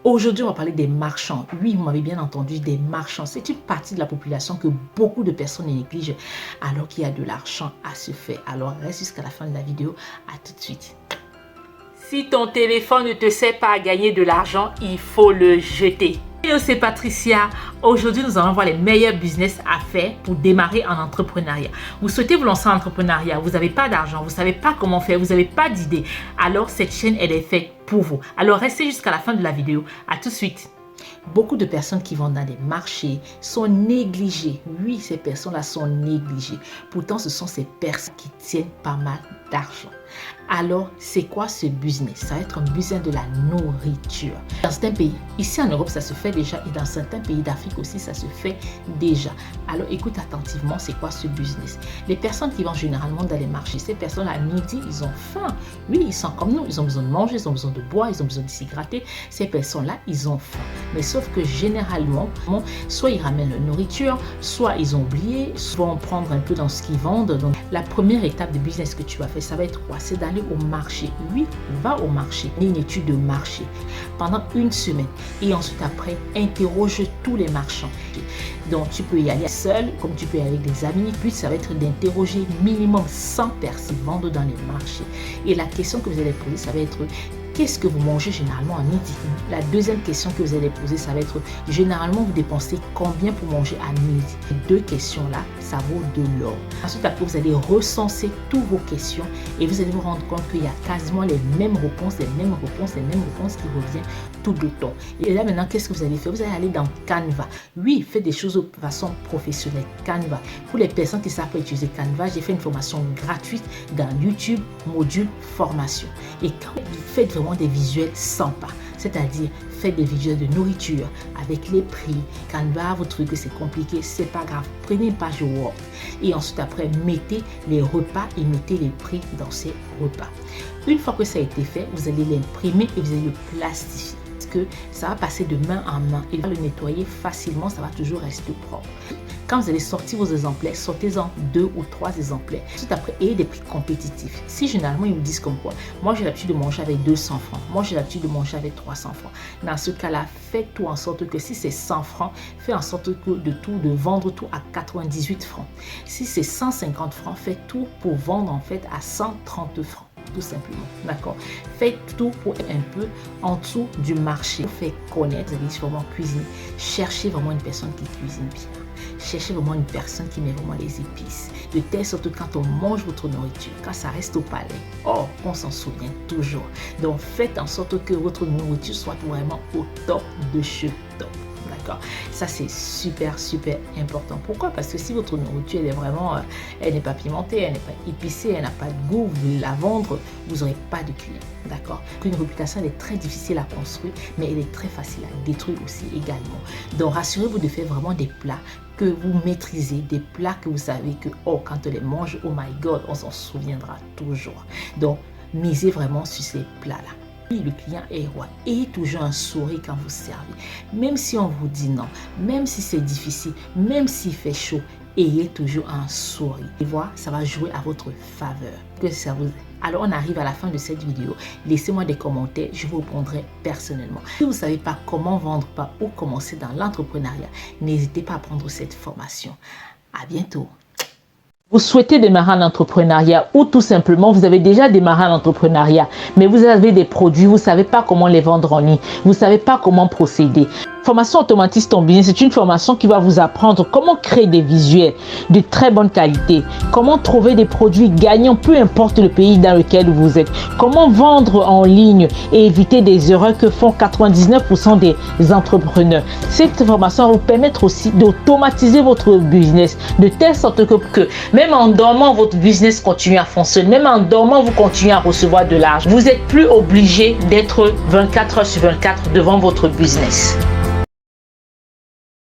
Aujourd'hui, on va parler des marchands. Oui, vous m'avez bien entendu, des marchands. C'est une partie de la population que beaucoup de personnes négligent alors qu'il y a de l'argent à se faire. Alors, reste jusqu'à la fin de la vidéo. À tout de suite. Si ton téléphone ne te sert pas à gagner de l'argent, il faut le jeter. Hello, c'est Patricia. Aujourd'hui, nous allons voir les meilleurs business à faire pour démarrer en entrepreneuriat. Vous souhaitez vous lancer en entrepreneuriat, vous n'avez pas d'argent, vous ne savez pas comment faire, vous n'avez pas d'idée. Alors, cette chaîne, elle est faite pour vous. Alors, restez jusqu'à la fin de la vidéo. À tout de suite. Beaucoup de personnes qui vont dans des marchés sont négligées. Oui, ces personnes-là sont négligées. Pourtant, ce sont ces personnes qui tiennent pas mal d'argent. Alors, c'est quoi ce business? Ça va être un business de la nourriture. Dans certains pays, ici en Europe, ça se fait déjà et dans certains pays d'Afrique aussi, ça se fait déjà. Alors, écoute attentivement, c'est quoi ce business? Les personnes qui vont généralement dans les marchés, ces personnes à midi, ils ont faim. Oui, ils sont comme nous, ils ont besoin de manger, ils ont besoin de boire, ils ont besoin de s'hydrater. Ces personnes-là, ils ont faim. Mais sauf que généralement, soit ils ramènent leur nourriture, soit ils ont oublié, soit on prendre un peu dans ce qu'ils vendent. Donc, la première étape de business que tu vas faire, ça va être quoi? C'est d'aller au marché. Oui, va au marché. Une étude de marché pendant une semaine. Et ensuite, après, interroge tous les marchands. Donc, tu peux y aller seul, comme tu peux y aller avec des amis. Puis, ça va être d'interroger minimum 100 personnes qui vendent dans les marchés. Et la question que vous allez poser, ça va être: qu'est-ce que vous mangez généralement à midi? La deuxième question que vous allez poser, ça va être: généralement, vous dépensez combien pour manger à midi? Ces deux questions-là, ça vaut de l'or. Ensuite, après, vous allez recenser toutes vos questions et vous allez vous rendre compte qu'il y a quasiment les mêmes réponses qui reviennent tout le temps. Et là, maintenant, qu'est-ce que vous allez faire? Vous allez aller dans Canva. Oui, faites des choses de façon professionnelle. Canva. Pour les personnes qui savent pas utiliser Canva, j'ai fait une formation gratuite dans YouTube, module formation. Et quand vous faites vraiment des visuels sympas, c'est-à-dire faites des visuels de nourriture avec les prix. Canva, vous trouvez que c'est compliqué, c'est pas grave, prenez une page Word et ensuite après mettez les repas et mettez les prix dans ces repas. Une fois que ça a été fait, vous allez l'imprimer et vous allez le plastifier, parce que ça va passer de main en main et va le nettoyer facilement, ça va toujours rester propre. Quand vous allez sortir vos exemplaires, sortez-en 2 ou 3 exemplaires. Tout après, ayez des prix compétitifs. Si généralement ils vous disent comme quoi, moi j'ai l'habitude de manger avec 200 francs, moi j'ai l'habitude de manger avec 300 francs. Dans ce cas-là, faites tout en sorte que si c'est 100 francs, faites en sorte que de vendre tout à 98 francs. Si c'est 150 francs, faites tout pour vendre en fait à 130 francs. Tout simplement, d'accord? Faites tout pour être un peu en dessous du marché. Faites connaître, vous allez vraiment cuisiner. Cherchez vraiment une personne qui cuisine bien. Cherchez vraiment une personne qui met vraiment les épices. De telle sorte que quand on mange votre nourriture, quand ça reste au palais, oh, on s'en souvient toujours. Donc, faites en sorte que votre nourriture soit vraiment au top de chez top. D'accord? Ça, c'est super important. Pourquoi? Parce que si votre nourriture, elle est vraiment, elle n'est pas pimentée, elle n'est pas épicée, elle n'a pas de goût, vous voulez la vendre, vous n'aurez pas de clients. D'accord? Une réputation, elle est très difficile à construire, mais elle est très facile à détruire aussi également. Donc, rassurez-vous de faire vraiment des plats que vous maîtrisez, des plats que vous savez que, oh, quand on les mange, oh my God, on s'en souviendra toujours. Donc, misez vraiment sur ces plats-là. Le client est roi. Ayez toujours un sourire quand vous servez. Même si on vous dit non, même si c'est difficile, même s'il fait chaud, ayez toujours un sourire. Et voilà, ça va jouer à votre faveur. Que ça vous... Alors, on arrive à la fin de cette vidéo. Laissez-moi des commentaires, je vous répondrai personnellement. Si vous ne savez pas comment vendre, pas où commencer dans l'entrepreneuriat, n'hésitez pas à prendre cette formation. À bientôt. Vous souhaitez démarrer en entrepreneuriat ou tout simplement vous avez déjà démarré en entrepreneuriat, mais vous avez des produits, vous ne savez pas comment les vendre en ligne, vous ne savez pas comment procéder. Formation Automatise ton business, c'est une formation qui va vous apprendre comment créer des visuels de très bonne qualité, comment trouver des produits gagnants, peu importe le pays dans lequel vous êtes, comment vendre en ligne et éviter des erreurs que font 99% des entrepreneurs. Cette formation va vous permettre aussi d'automatiser votre business de telle sorte que même en dormant, votre business continue à fonctionner, même en dormant, vous continuez à recevoir de l'argent. Vous n'êtes plus obligé d'être 24 heures sur 24 devant votre business.